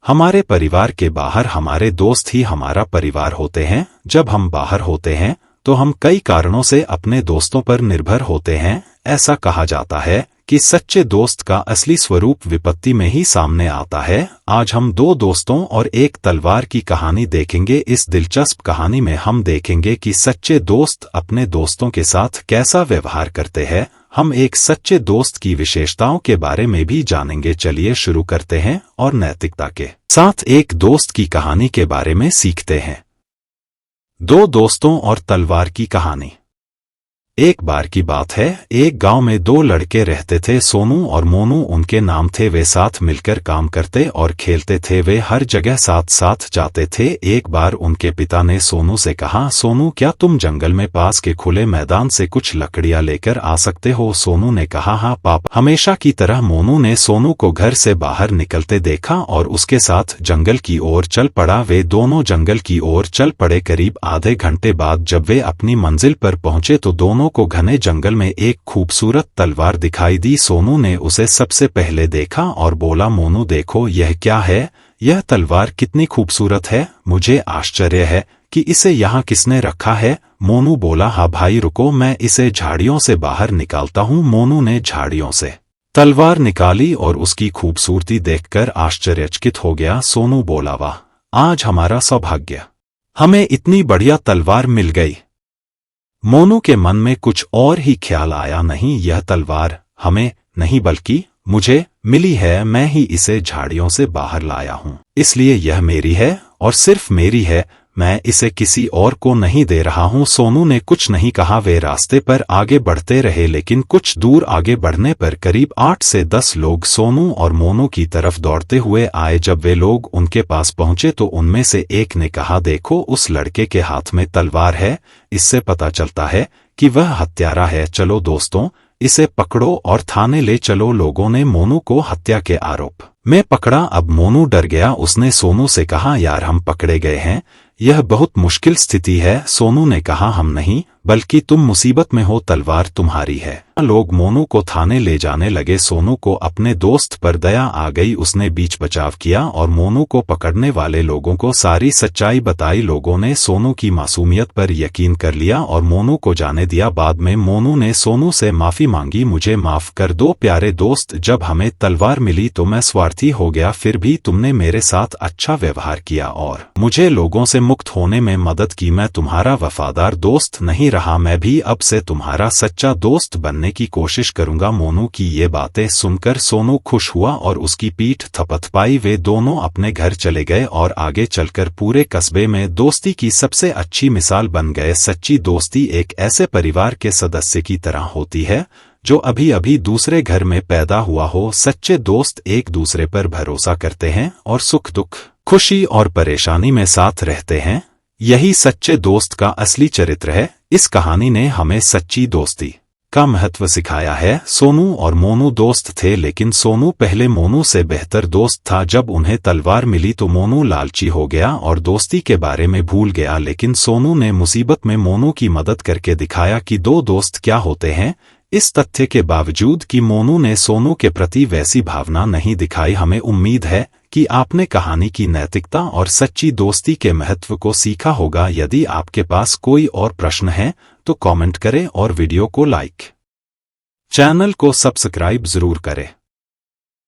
हमारे परिवार के बाहर हमारे दोस्त ही हमारा परिवार होते हैं। जब हम बाहर होते हैं तो हम कई कारणों से अपने दोस्तों पर निर्भर होते हैं। ऐसा कहा जाता है कि सच्चे दोस्त का असली स्वरूप विपत्ति में ही सामने आता है। आज हम दो दोस्तों और एक तलवार की कहानी देखेंगे। इस दिलचस्प कहानी में हम देखेंगे कि सच्चे दोस्त अपने दोस्तों के साथ कैसा व्यवहार करते हैं। हम एक सच्चे दोस्त की विशेषताओं के बारे में भी जानेंगे। चलिए शुरू करते हैं और नैतिकता के साथ एक दोस्त की कहानी के बारे में सीखते हैं। दो दोस्तों और तलवार की कहानी। एक बार की बात है, एक गांव में दो लड़के रहते थे, सोनू और मोनू उनके नाम थे। वे साथ मिलकर काम करते और खेलते थे। वे हर जगह साथ साथ जाते थे। एक बार उनके पिता ने सोनू से कहा, सोनू क्या तुम जंगल में पास के खुले मैदान से कुछ लकड़ियां लेकर आ सकते हो? सोनू ने कहा, हाँ पापा। हमेशा की तरह मोनू ने सोनू को घर से बाहर निकलते देखा और उसके साथ जंगल की ओर चल पड़ा। वे दोनों जंगल की ओर चल पड़े। करीब आधे घंटे बाद जब वे अपनी मंजिल पर पहुंचे तो दोनों को घने जंगल में एक खूबसूरत तलवार दिखाई दी। सोनू ने उसे सबसे पहले देखा और बोला, मोनू देखो यह क्या है? यह तलवार कितनी खूबसूरत है। मुझे आश्चर्य है कि इसे यहाँ किसने रखा है। मोनू बोला, हाँ भाई रुको, मैं इसे झाड़ियों से बाहर निकालता हूँ। मोनू ने झाड़ियों से तलवार निकाली और उसकी खूबसूरती देखकर आश्चर्यचकित हो गया। सोनू बोला, वाह, आज हमारा सौभाग्य, हमें इतनी बढ़िया तलवार मिल गई। मोनू के मन में कुछ और ही ख्याल आया, नहीं, यह तलवार हमें नहीं बल्कि मुझे मिली है। मैं ही इसे झाड़ियों से बाहर लाया हूँ, इसलिए यह मेरी है और सिर्फ मेरी है। मैं इसे किसी और को नहीं दे रहा हूँ। सोनू ने कुछ नहीं कहा। वे रास्ते पर आगे बढ़ते रहे, लेकिन कुछ दूर आगे बढ़ने पर करीब 8 से 10 लोग सोनू और मोनू की तरफ दौड़ते हुए आए। जब वे लोग उनके पास पहुंचे तो उनमें से एक ने कहा, देखो उस लड़के के हाथ में तलवार है, इससे पता चलता है कि वह हत्यारा है। चलो दोस्तों, इसे पकड़ो और थाने ले चलो। लोगों ने मोनू को हत्या के आरोप में पकड़ा। अब मोनू डर गया। उसने सोनू से कहा, यार हम पकड़े गए हैं, यह बहुत मुश्किल स्थिति है। सोनू ने कहा, हम नहीं बल्कि तुम मुसीबत में हो, तलवार तुम्हारी है। लोग मोनू को थाने ले जाने लगे। सोनू को अपने दोस्त पर दया आ गई। उसने बीच बचाव किया और मोनू को पकड़ने वाले लोगों को सारी सच्चाई बताई। लोगों ने सोनू की मासूमियत पर यकीन कर लिया और मोनू को जाने दिया। बाद में मोनू ने सोनू से माफी मांगी, मुझे माफ कर दो प्यारे दोस्त, जब हमें तलवार मिली तो मैं स्वार्थी हो गया, फिर भी तुमने मेरे साथ अच्छा व्यवहार किया और मुझे लोगों से मुक्त होने में मदद की। मैं तुम्हारा वफादार दोस्त नहीं रहा, मैं भी अब से तुम्हारा सच्चा दोस्त बनने की कोशिश करूंगा। मोनू की ये बातें सुनकर सोनू खुश हुआ और उसकी पीठ थपथपाई। वे दोनों अपने घर चले गए और आगे चलकर पूरे कस्बे में दोस्ती की सबसे अच्छी मिसाल बन गए। सच्ची दोस्ती एक ऐसे परिवार के सदस्य की तरह होती है जो अभी अभी दूसरे घर में पैदा हुआ हो। सच्चे दोस्त एक दूसरे पर भरोसा करते हैं और सुख दुख, खुशी और परेशानी में साथ रहते हैं। यही सच्चे दोस्त का असली चरित्र है। इस कहानी ने हमें सच्ची दोस्ती का महत्व सिखाया है। सोनू और मोनू दोस्त थे, लेकिन सोनू पहले मोनू से बेहतर दोस्त था। जब उन्हें तलवार मिली तो मोनू लालची हो गया और दोस्ती के बारे में भूल गया, लेकिन सोनू ने मुसीबत में मोनू की मदद करके दिखाया कि दो दोस्त क्या होते हैं। इस तथ्य के बावजूद कि मोनू ने सोनू के प्रति वैसी भावना नहीं दिखाई, हमें उम्मीद है कि आपने कहानी की नैतिकता और सच्ची दोस्ती के महत्व को सीखा होगा। यदि आपके पास कोई और प्रश्न है तो कमेंट करें और वीडियो को लाइक, चैनल को सब्सक्राइब जरूर करें।